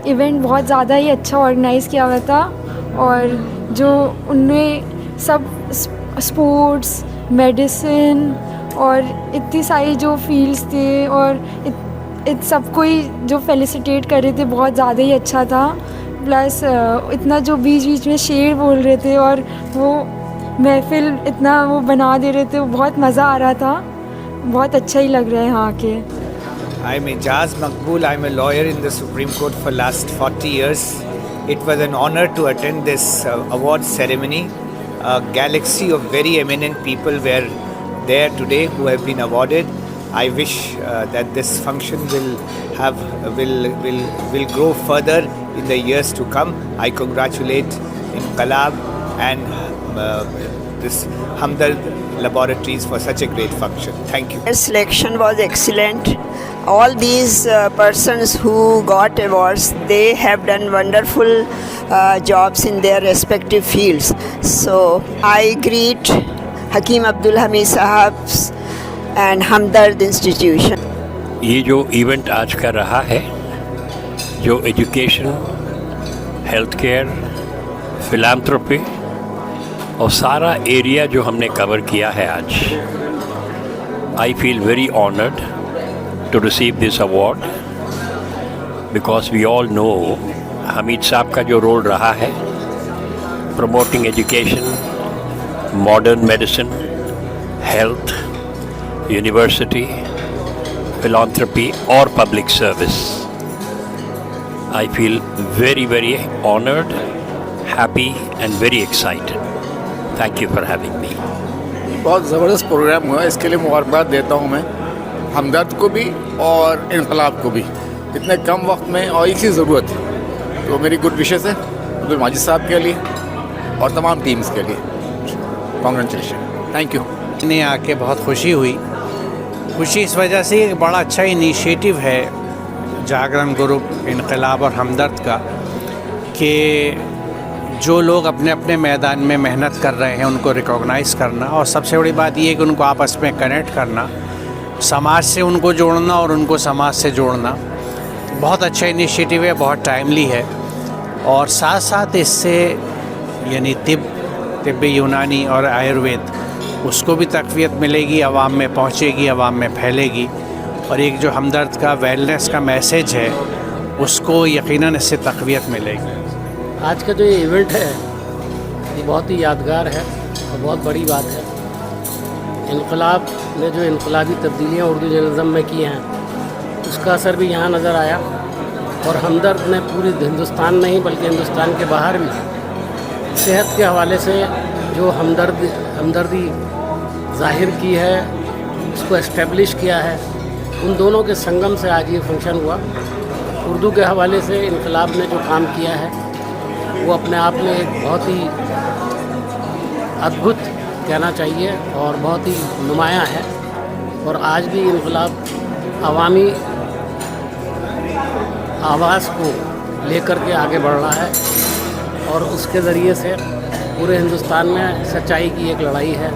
Event بہت زیادہ ہی اچھا آرگنائز کیا ہوا تھا، اور جو ان میں سب اسپورٹس، میڈیسن اور اتنی ساری جو فیلڈس تھے، اور سب کو ہی جو فیلیسیٹیٹ کر رہے تھے بہت زیادہ ہی اچھا تھا. پلس اتنا جو بیچ بیچ میں شعر بول رہے تھے اور وہ محفل اتنا وہ بنا دے رہے تھے، وہ بہت مزہ آ رہا تھا. بہت اچھا ہی لگ رہا ہے یہاں کے. I'm Ijaz Maqbool. I'm a lawyer in the Supreme Court for last 40 years. It was an honor to attend this award ceremony. A galaxy of very eminent people were there today who have been awarded. I wish that this function will grow further in the years to come. I congratulate Inqilab and this Hamdard Laboratories for such a great function. Thank you. The selection was excellent. All these persons who got awards, they have done wonderful jobs in their respective fields. So I greet Hakeem Abdul Hamid Sahab's and Hamdard Institution. یہ جو event آج کا رہا ہے، جو education, health care, فلانتھروپی اور سارا area جو ہم نے کور کیا ہے آج، I feel very honoured to receive this award because we all know Hamid صاحب کا جو رول رہا ہے promoting education, modern medicine, health, university, philanthropy اور public service. I feel very very honoured, happy and very excited. Thank you for having me. بہت زبردست programme ہوا، اس کے لیے مبارکباد دیتا ہوں میں ہمدرد کو بھی اور انقلاب کو بھی. اتنے کم وقت میں اور ایک ہی ضرورت ہے، تو میری گڈ وشز ہے عبد الماجد صاحب کے لیے اور تمام ٹیمز کے لیے. کانگریچولیشن. Thank you. نے آ کے بہت خوشی ہوئی. خوشی اس وجہ سے ایک بڑا اچھا انیشیٹو ہے جاگرن گروپ، انقلاب اور ہمدرد کا، کہ جو لوگ اپنے اپنے میدان میں محنت کر رہے ہیں ان کو ریکوگنائز کرنا، اور سب سے بڑی بات یہ ہے کہ ان کو آپس میں کنیکٹ کرنا، سماج سے ان کو جوڑنا اور ان کو سماج سے جوڑنا. بہت اچھا انیشیٹو ہے، بہت ٹائملی ہے. اور ساتھ ساتھ اس سے یعنی طب یونانی اور آیوروید، اس کو بھی تقویت ملے گی، عوام میں پہنچے گی، عوام میں پھیلے گی. اور ایک جو ہمدرد کا ویلنس کا میسیج ہے اس کو یقیناً اس سے تقویت ملے گی. آج کا جو یہ ایونٹ ہے یہ بہت ہی یادگار ہے اور بہت بڑی بات ہے. انقلاب نے جو انقلابی تبدیلیاں اردو جرنلزم میں کی ہیں اس کا اثر بھی یہاں نظر آیا، اور ہمدرد نے پوری ہندوستان نہیں بلکہ ہندوستان کے باہر بھی صحت کے حوالے سے جو ہمدردی ظاہر کی ہے، اس کو اسٹیبلش کیا ہے. ان دونوں کے سنگم سے آج یہ فنکشن ہوا. اردو کے حوالے سے انقلاب نے جو کام کیا ہے وہ اپنے آپ میں ایک بہت ہی ادبھت کہنا چاہیے اور بہت ہی نمایاں ہے. اور آج بھی انقلاب عوامی آواز کو لے کر کے آگے بڑھ رہا ہے، اور اس کے ذریعے سے پورے ہندوستان میں سچائی کی ایک لڑائی ہے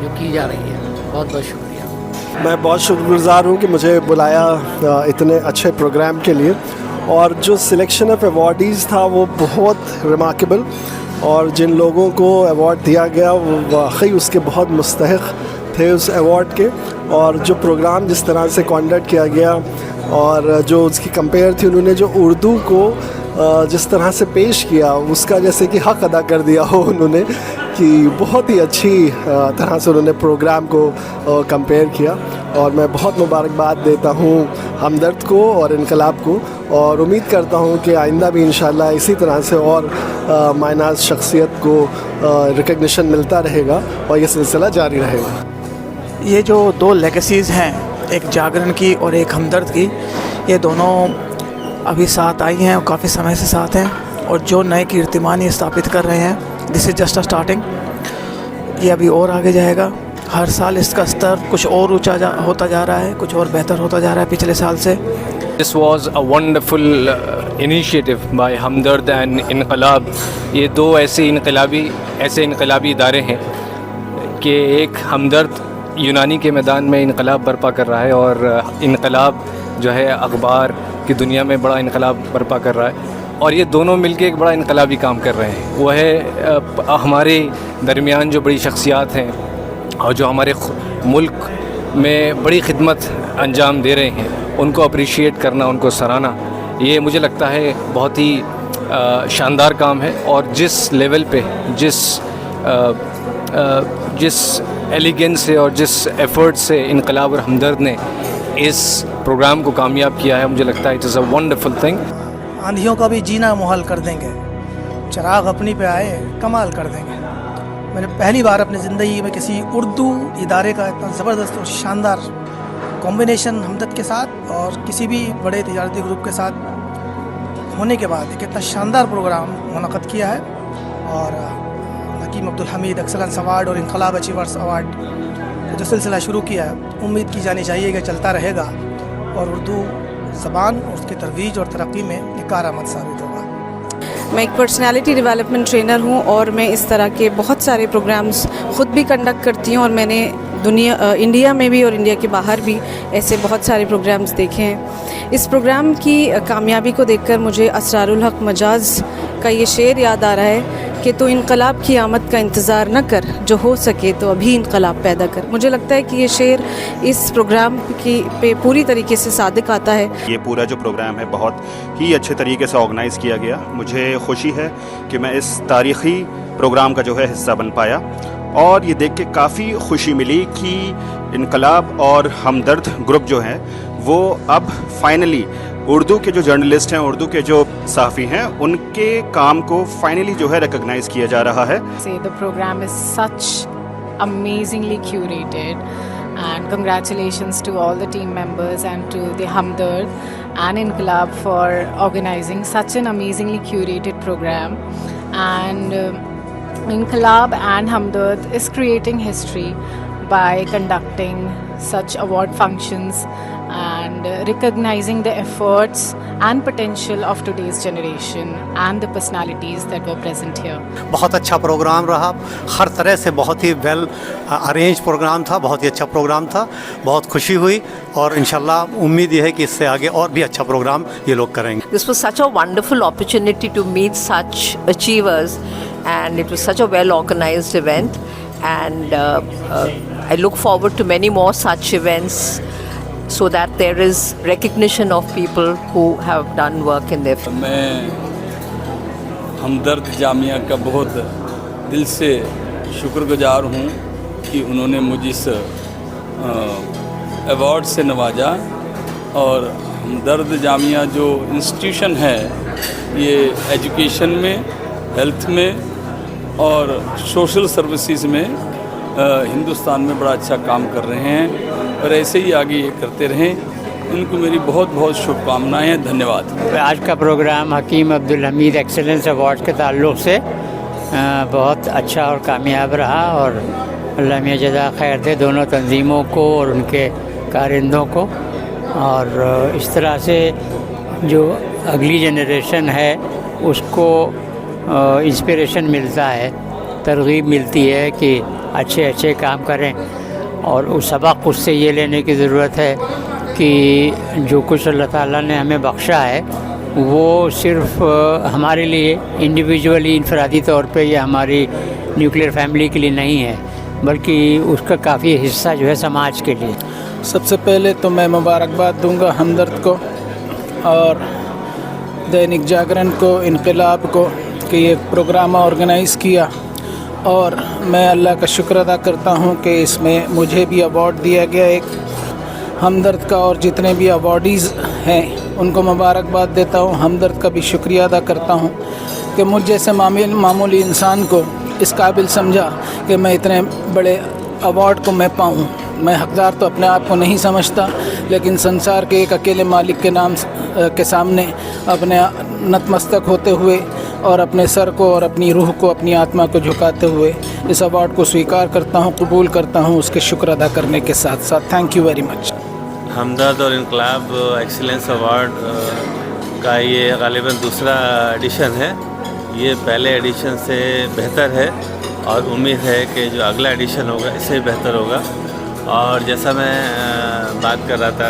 جو کی جا رہی ہے. بہت بہت شکریہ. میں بہت شکر گزار ہوں کہ مجھے بلایا اتنے اچھے پروگرام کے لیے. اور جو سلیکشن آف ایوارڈیز تھا وہ بہت ریمارکیبل، اور جن لوگوں کو ایوارڈ دیا گیا وہ واقعی اس کے بہت مستحق تھے اس ایوارڈ کے. اور جو پروگرام جس طرح سے کنڈکٹ کیا گیا اور جو اس کی کمپیئر تھی، انہوں نے جو اردو کو جس طرح سے پیش کیا اس کا جیسے کہ حق ادا کر دیا ہو انہوں نے، کہ بہت ہی اچھی طرح سے انہوں نے پروگرام کو کمپیئر کیا. اور میں بہت مبارکباد دیتا ہوں ہمدرد کو اور انقلاب کو، اور امید کرتا ہوں کہ آئندہ بھی انشاءاللہ اسی طرح سے اور مائناز شخصیت کو ریکگنیشن ملتا رہے گا اور یہ سلسلہ جاری رہے گا. یہ جو دو لیگیسیز ہیں، ایک جاگرن کی اور ایک ہمدرد کی، یہ دونوں ابھی ساتھ آئی ہیں اور کافی سمے سے ساتھ ہیں، اور جو نئے کیرتمان یہ ثابت کر رہے ہیں، دس از جسٹ اے اسٹارٹنگ. یہ ابھی اور آگے جائے گا. ہر سال اس کا استر کچھ اور اونچا ہوتا جا رہا ہے، کچھ اور بہتر ہوتا جا رہا ہے پچھلے سال سے. This was a wonderful initiative by Hamdard and انقلاب. یہ دو ایسے انقلابی ادارے ہیں کہ ایک ہمدرد یونانی کے میدان میں انقلاب برپا کر رہا ہے، اور انقلاب جو ہے اخبار کی دنیا میں بڑا انقلاب برپا کر رہا ہے، اور یہ دونوں مل کے ایک بڑا انقلابی کام کر رہے ہیں. وہ ہے ہمارے درمیان جو بڑی شخصیات ہیں اور جو ہمارے ملک میں بڑی خدمت انجام دے رہے ہیں، ان کو اپریشیٹ کرنا، ان کو سراہنا، یہ مجھے لگتا ہے بہت ہی شاندار کام ہے. اور جس لیول پہ جس ایلیگنس سے اور جس ایفرٹ سے انقلاب اور ہمدرد نے اس پروگرام کو کامیاب کیا ہے، مجھے لگتا ہے it is a wonderful thing. آندھیوں کا بھی جینا محال کر دیں گے، چراغ اپنی پہ آئے کمال کر دیں گے. میں نے پہلی بار اپنی زندگی میں کسی اردو ادارے کا اتنا زبردست اور شاندار کمبینیشن ہمدرد کے ساتھ اور کسی بھی بڑے تجارتی گروپ کے ساتھ ہونے کے بعد ایک اتنا شاندار پروگرام منعقد کیا ہے. اور حکیم عبدالحمید ایکسلنس ایوارڈ اور انقلاب اچیورس ایوارڈ جو سلسلہ شروع کیا ہے، امید کی جانی چاہیے کہ چلتا رہے گا اور اردو زبان اور اس کی ترویج اور ترقی میں ایک کارآمد ثابت ہوگا. میں ایک پرسنالٹی ڈیولپمنٹ ٹرینر ہوں اور میں اس طرح کے بہت سارے پروگرامز خود بھی کنڈکٹ کرتی ہوں، اور میں نے انڈیا میں بھی اور انڈیا کے باہر بھی ایسے بہت سارے پروگرامز دیکھے ہیں. اس پروگرام کی کامیابی کو دیکھ کر مجھے اسرار الحق مجاز کا یہ شعر یاد آ رہا ہے کہ تو انقلاب کی آمد کا انتظار نہ کر، جو ہو سکے تو ابھی انقلاب پیدا کر. مجھے لگتا ہے کہ یہ شعر اس پروگرام کی پہ پوری طریقے سے صادق آتا ہے. یہ پورا جو پروگرام ہے بہت ہی اچھے طریقے سے آرگنائز کیا گیا. مجھے خوشی ہے کہ میں اس تاریخی پروگرام کا جو ہے حصہ بن پایا، اور یہ دیکھ کے کافی خوشی ملی کہ انقلاب اور ہمدرد گروپ جو ہیں وہ اب فائنلی اردو کے جو جرنلسٹ ہیں، اردو کے جو صحافی ہیں، ان کے کام کو فائنلی جو ہے ریکگنائز کیا جا رہا ہے. The program is such amazingly curated, and congratulations to all the team members and to the Hamdard and Inqilab for organizing such an amazingly curated program. And Inqilab and Hamdard is creating history by conducting such award functions and recognizing the efforts and potential of today's generation and the personalities that were present here. بہت اچھا programme رہا، ہر طرح سے بہت ہی well arrange programme تھا، بہت ہی اچھا programme تھا. بہت خوشی ہوئی اور انشاءاللہ امید یہ ہے کہ اس سے آگے اور بھی اچھا پروگرام یہ لوگ کریں گے. This was such a wonderful opportunity to meet such achievers, and it was such a well organized event, and I look forward to many more such events so that there is recognition of people who have done work in their field. میں ہمدرد جامعہ کا بہت دل سے شکر گزار ہوں کہ انہوں نے مجھے اس ایوارڈ سے نوازا. اور ہمدرد جامعہ جو انسٹیٹیوشن ہے یہ ایجوکیشن میں، ہیلتھ میں اور سوشل سروسز میں ہندوستان میں بڑا اچھا کام کر رہے ہیں، اور ایسے ہی آگے یہ کرتے رہیں. ان کو میری بہت بہت شبھ کامنائیں ہیں. دھنیہ واد. آج کا پروگرام حکیم عبدالحمید ایکسلنس ایوارڈ کے تعلق سے بہت اچھا اور کامیاب رہا، اور اللہ میاں جزا خیر دے دونوں تنظیموں کو اور ان کے کارندوں کو. اور اس طرح سے جو اگلی جنریشن ہے اس کو انسپریشن ملتا ہے، ترغیب ملتی ہے کہ اچھے اچھے کام کریں. اور اس سبق اس سے یہ لینے کی ضرورت ہے کہ جو کچھ اللہ تعالیٰ نے ہمیں بخشا ہے وہ صرف ہمارے لیے انڈیویجولی انفرادی طور پہ یا ہماری نیوکلیئر فیملی کے لیے نہیں ہے، بلکہ اس کا کافی حصہ جو ہے سماج کے لیے. سب سے پہلے تو میں مبارکباد دوں گا ہمدرد کو اور دینک جاگرن کو، انقلاب کو کہ یہ پروگرام آرگنائز کیا. اور میں اللہ کا شکر ادا کرتا ہوں کہ اس میں مجھے بھی ایوارڈ دیا گیا ایک. ہمدرد کا اور جتنے بھی ایوارڈیز ہیں ان کو مبارکباد دیتا ہوں. ہمدرد کا بھی شکریہ ادا کرتا ہوں کہ مجھ جیسے معمولی انسان کو اس قابل سمجھا کہ میں اتنے بڑے ایوارڈ کو میں پاؤں. میں حقدار تو اپنے آپ کو نہیں سمجھتا، لیکن سنسار کے ایک اکیلے مالک کے نام کے سامنے اپنے نتمستک ہوتے ہوئے اور اپنے سر کو اور اپنی روح کو، اپنی آتما کو جھکاتے ہوئے اس ایوارڈ کو سویکار کرتا ہوں، قبول کرتا ہوں، اس کے شکر ادا کرنے کے ساتھ ساتھ. Thank you very much. Hamdard اور انقلاب ایکسیلنس ایوارڈ کا یہ غالباً دوسرا ایڈیشن ہے. یہ پہلے ایڈیشن سے بہتر ہے اور امید ہے کہ جو اگلا ایڈیشن ہوگا اس سے بہتر ہوگا. اور جیسا میں بات کر رہا تھا